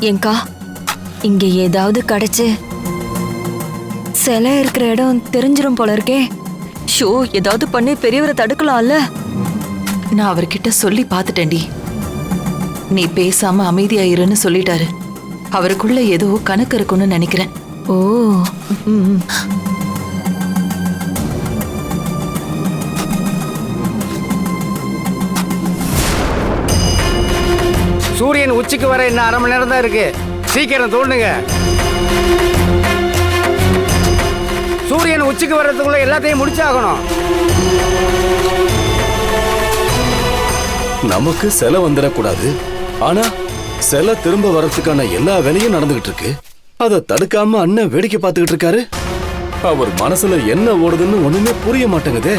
ஏங்கா, இங்க ஏதாவது கிடைச்சு சிலை இருக்கிற இடம் தெரிஞ்சிரும் போல இருக்கே. ஷோ, ஏதாவது பண்ணி பெரியவரை தடுக்கலாம்ல. நான் அவர்கிட்ட சொல்லி பார்த்துட்டேன்டி. நீ பேசாம அமைதியா இருன்னு சொல்லிட்டாரு. அவருக்குள்ள ஏதோ கணக்கு இருக்குன்னு நினைக்கிறேன். ஓ. ம். சூரியன் உச்சிக்கு வர இன்னும் 1/2 மணி நேரம் தான் இருக்கு. சீக்கிரம் தோண்டுங்க. சூரியன் உச்சிக்கு வர்றதுக்குள்ள எல்லாத்தையும் முடிச்சாகணும். நமக்கு சிலை வந்துடக்கூடாது. ஆனா சிலை திரும்ப வர்றதுக்கான எல்லா வேலையும் நடந்துகிட்டு இருக்கு. அதை தடுக்காம அண்ணன் வேடிக்கை பார்த்துக்கிட்டு இருக்காரு. அவர் மனசுல என்ன ஓடுதுன்னு ஒண்ணுமே புரிய மாட்டேங்குதே.